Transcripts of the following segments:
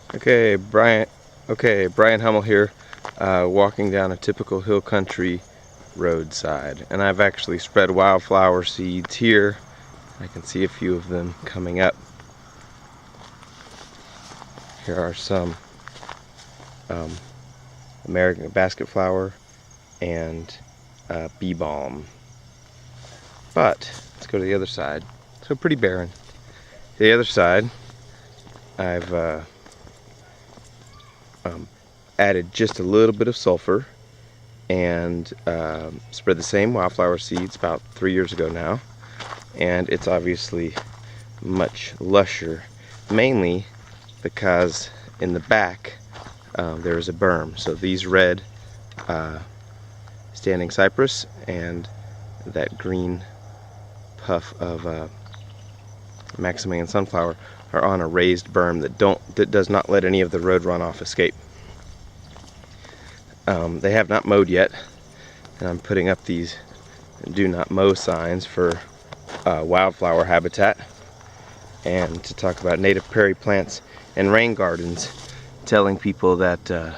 Brian Hummel here, walking down a typical hill country roadside, and I've actually spread wildflower seeds here. I can see a few of them coming up. Here are some American basket flower and bee balm. But let's go to the other side. So pretty barren. The other side, I've added just a little bit of sulfur and spread the same wildflower seeds about 3 years ago now, and it's obviously much lusher, mainly because in the back there is a berm. So these red standing cypress and that green puff of Maximilian sunflower are on a raised berm that does not let any of the road runoff escape. They have not mowed yet, and I'm putting up these do not mow signs for wildflower habitat, and to talk about native prairie plants and rain gardens, telling people that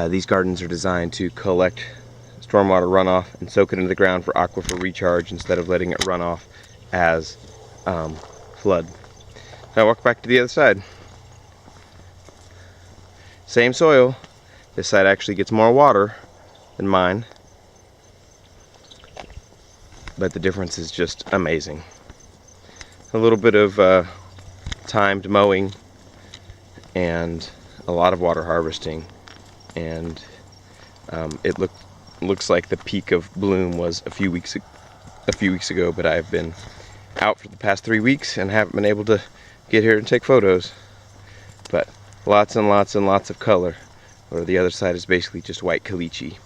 these gardens are designed to collect stormwater runoff and soak it into the ground for aquifer recharge instead of letting it run off as flood. Now walk back to the other side. Same soil. This side actually gets more water than mine, but the difference is just amazing. A little bit of timed mowing and a lot of water harvesting, and it looks like the peak of bloom was a few weeks ago, but I've been out for the past 3 weeks and haven't been able to get here and take photos. But lots and lots and lots of color, where the other side is basically just white caliche.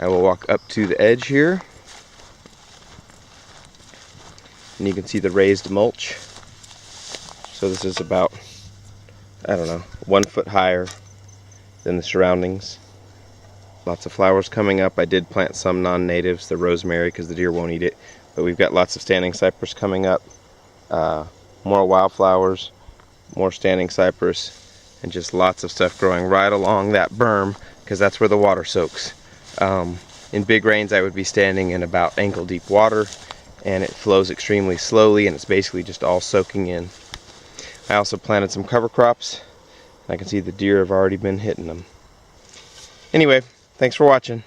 I will walk up to the edge here, and you can see the raised mulch. So this is about, I don't know, 1 foot higher than the surroundings. Lots of flowers coming up. I did plant some non-natives, the rosemary, because the deer won't eat it, but we've got lots of standing cypress coming up, more wildflowers, more standing cypress, and just lots of stuff growing right along that berm, because that's where the water soaks. In big rains I would be standing in about ankle deep water, and it flows extremely slowly, and it's basically just all soaking in. I also planted some cover crops. I can see the deer have already been hitting them. Anyway, thanks for watching.